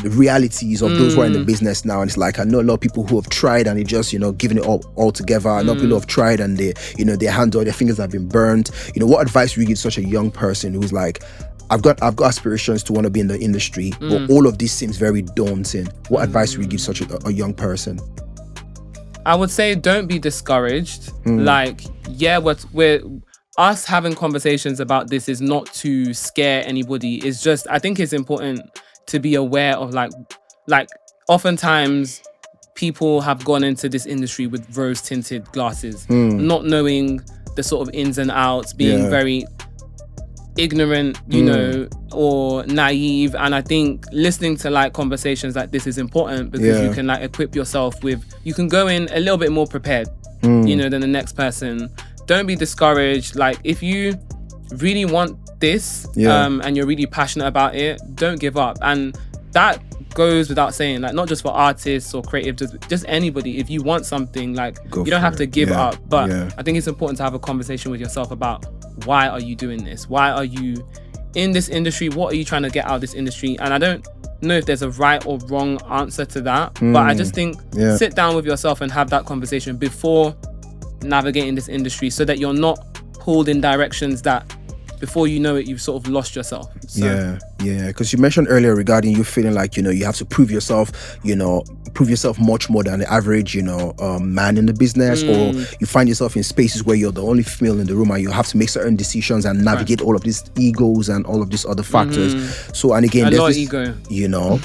realities of those who are in the business now. And it's like, I know a lot of people who have tried and they just, you know, giving it all together. I know people who have tried and they, you know, their hands or their fingers have been burned. You know, what advice would you give such a young person who's like, I've got aspirations to want to be in the industry, but all of this seems very daunting? What advice would you give such a young person? I would say don't be discouraged. Like, yeah, we're us having conversations about this is not to scare anybody. It's just, I think it's important to be aware of like oftentimes people have gone into this industry with rose-tinted glasses, not knowing the sort of ins and outs, being very ignorant, you know, or naive. And I think listening to like conversations like this is important because you can like equip yourself with, you can go in a little bit more prepared, you know, than the next person. Don't be discouraged. Like, if you really want this and you're really passionate about it, don't give up. And that goes without saying, like, not just for artists or creative, just anybody. If you want something, like, you don't have to give up. But I think it's important to have a conversation with yourself about, why are you doing this? Why are you in this industry? What are you trying to get out of this industry? And I don't know if there's a right or wrong answer to that, but I just think sit down with yourself and have that conversation before navigating this industry, so that you're not pulled in directions that before you know it, you've sort of lost yourself. So. Yeah, because you mentioned earlier regarding you feeling like, you have to prove yourself much more than the average, man in the business, or you find yourself in spaces where you're the only female in the room and you have to make certain decisions and navigate all of these egos and all of these other factors. So, and again, there's this ego,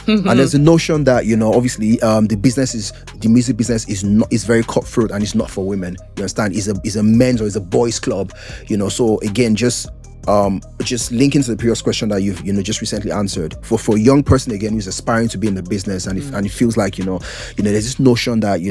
and there's a notion that, obviously, the music business is very cutthroat and it's not for women. You understand? It's a men's or it's a boys club, So again, just linking to the previous question that you've just recently answered, for a young person again who's aspiring to be in the business and it feels like there's this notion that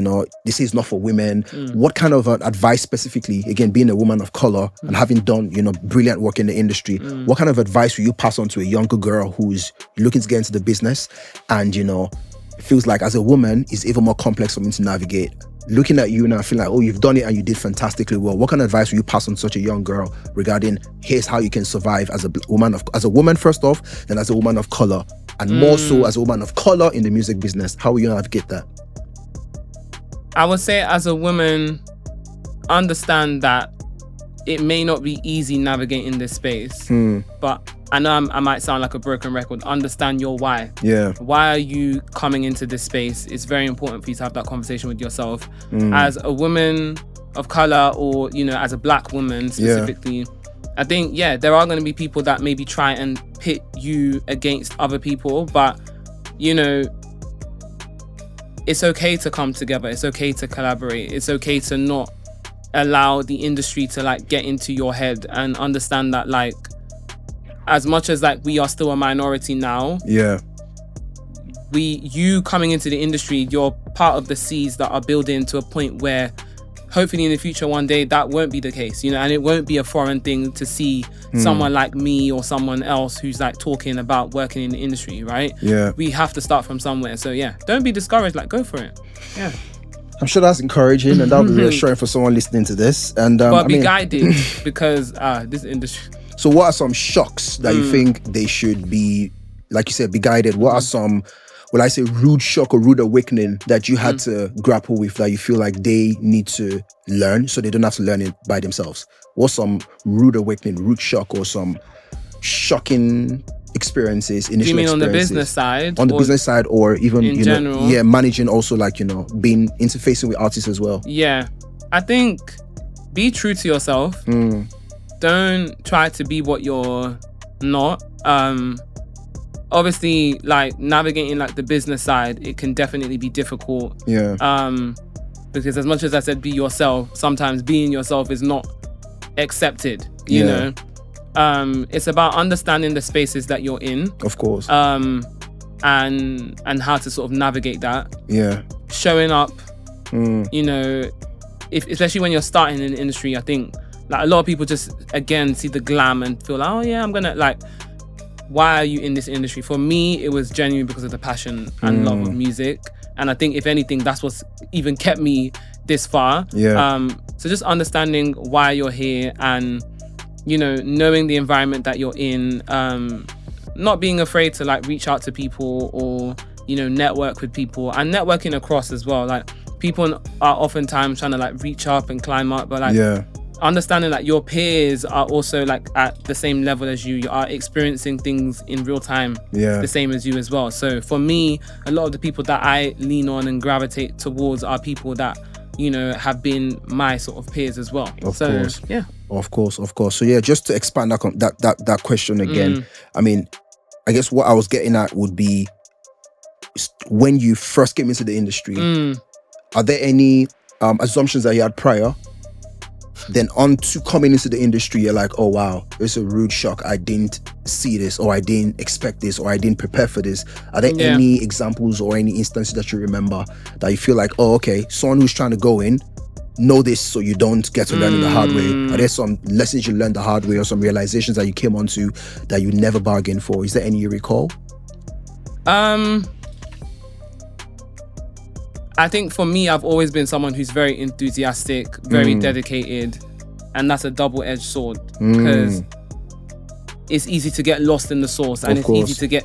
this is not for women. What kind of advice specifically, again being a woman of color and having done brilliant work in the industry, what kind of advice will you pass on to a younger girl who's looking to get into the business and it feels like as a woman it's even more complex for me to navigate? Looking at you now, I feel like, you've done it and you did fantastically well. What kind of advice will you pass on to such a young girl regarding here's how you can survive as a woman first off, then as a woman of color, and more so as a woman of color in the music business? How will you navigate that? I would say as a woman, understand that it may not be easy navigating this space, but I know I might sound like a broken record. Understand your why. Yeah. Why are you coming into this space? It's very important for you to have that conversation with yourself. As a woman of color, or, as a black woman specifically, I think, there are going to be people that maybe try and pit you against other people, but, it's okay to come together. It's okay to collaborate. It's okay to not allow the industry to get into your head, and understand that as much as we are still a minority now, you coming into the industry, you're part of the seeds that are building to a point where hopefully in the future one day that won't be the case, and it won't be a foreign thing to see someone like me or someone else who's talking about working in the industry, right? We have to start from somewhere. So don't be discouraged, go for it. I'm sure that's encouraging and that'll be reassuring for someone listening to this. And but be guided, because this industry. So what are some shocks that you think they should be, like you said, be guided? What are some, will I say, rude shock or rude awakening that you had to grapple with that you feel like they need to learn so they don't have to learn it by themselves? What's some rude awakening, rude shock, or some shocking experiences, initial experiences? You mean on the business side? On the business side, or even, in general? Managing also, being interfacing with artists as well. Yeah. I think be true to yourself. Don't try to be what you're not. Obviously, navigating the business side, it can definitely be difficult. Because as much as I said be yourself, sometimes being yourself is not accepted. You know. It's about understanding the spaces that you're in. Of course. And how to sort of navigate that. Showing up. Especially when you're starting in the industry, I think a lot of people just again see the glam and feel I'm gonna why are you in this industry? For me, it was genuinely because of the passion and love of music, and I think if anything, that's what's even kept me this far. So just understanding why you're here, and knowing the environment that you're in, not being afraid to reach out to people, or network with people, and networking across as well. People are oftentimes trying to reach up and climb up, but understanding that your peers are also at the same level as you are experiencing things in real time, the same as you as well. So for me, a lot of the people that I lean on and gravitate towards are people that have been my sort of peers as well. Of course. So just to expand that question again, I mean, I guess what I was getting at would be, when you first came into the industry, are there any assumptions that you had prior? Then on to coming into the industry, you're like, oh wow, it's a rude shock. I didn't see this, or I didn't expect this, or I didn't prepare for this. Are there any examples or any instances that you remember that you feel like, oh, okay, someone who's trying to go in, know this so you don't get to learn it the hard way? Are there some lessons you learned the hard way, or some realizations that you came onto that you never bargained for? Is there any you recall? I think for me, I've always been someone who's very enthusiastic, very dedicated, and that's a double-edged sword, because it's easy to get lost in the sauce, and it's easy to get,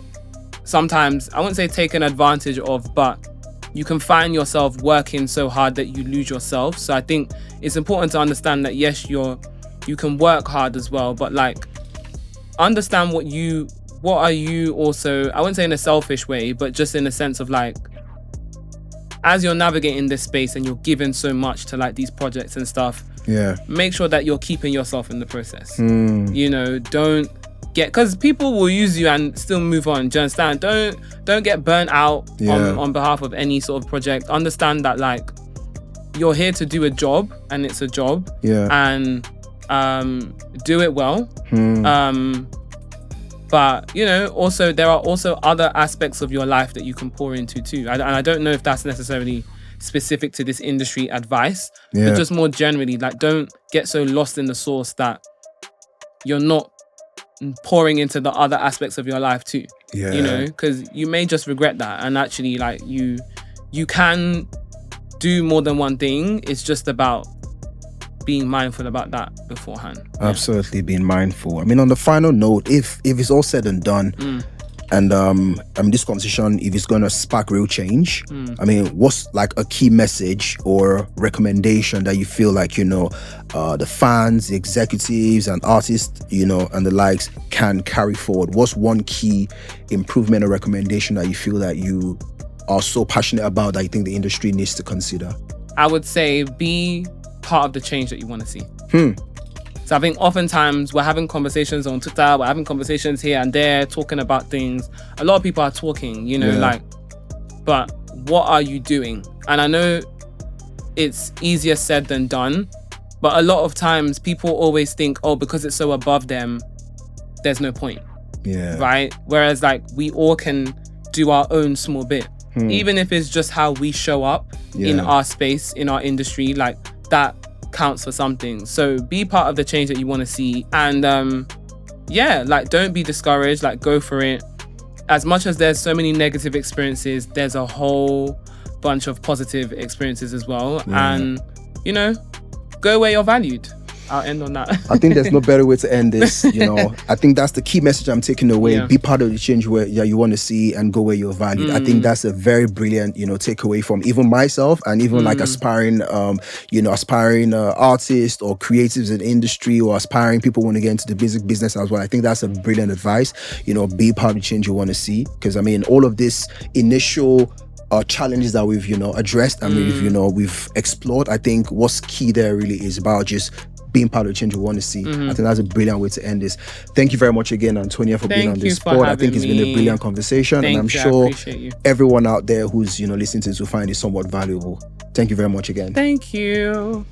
sometimes, I wouldn't say taken advantage of, but you can find yourself working so hard that you lose yourself. So I think it's important to understand that yes, you can work hard as well, but understand what are you also, I wouldn't say in a selfish way, but just in a sense of like, as you're navigating this space and you're giving so much to like these projects and stuff, make sure that you're keeping yourself in the process. You know, don't get, because people will use you and still move on. Do you understand? Don't get burnt out on behalf of any sort of project. Understand that like you're here to do a job, and it's a job. And do it well. But you know, also there are also other aspects of your life that you can pour into too. And I don't know if that's necessarily specific to this industry advice, but just more generally, like don't get so lost in the sauce that you're not pouring into the other aspects of your life too. You know, because you may just regret that. And actually, like you can do more than one thing. It's just about being mindful about that beforehand. Absolutely, being mindful. I mean, on the final note, if it's all said and done, and I mean, this conversation, if it's gonna spark real change, I mean, what's like a key message or recommendation that you feel like, you know, the fans, the executives and artists, you know, and the likes can carry forward? What's one key improvement or recommendation that you feel that you are so passionate about that you think the industry needs to consider? I would say be part of the change that you want to see. So I think oftentimes we're having conversations on Twitter, we're having conversations here and there, talking about things. A lot of people are talking, you know, like, but what are you doing? And I know it's easier said than done, but a lot of times people always think, oh, because it's so above them, there's no point. Right? Whereas like we all can do our own small bit. Even if it's just how we show up in our space, in our industry, like that counts for something. So be part of the change that you want to see. And like don't be discouraged, like go for it. As much as there's so many negative experiences, there's a whole bunch of positive experiences as well. And, you know, go where you're valued. I'll end on that. I think there's no better way to end this. You know, I think that's the key message I'm taking away. Be part of the change where you want to see and go where you're valued. I think that's a very brilliant, you know, takeaway from even myself and even like aspiring artists or creatives in the industry or aspiring people want to get into the music business as well. I think that's a brilliant advice. You know, be part of the change you want to see. Because I mean, all of this initial challenges that we've, you know, addressed and we've explored, I think what's key there really is about just being part of the change we want to see. I think that's a brilliant way to end this. Thank you very much again, Antonia, for being on this pod. I think it's been a brilliant conversation. And I'm sure everyone out there who's, you know, listening to this will find it somewhat valuable. Thank you very much again. Thank you.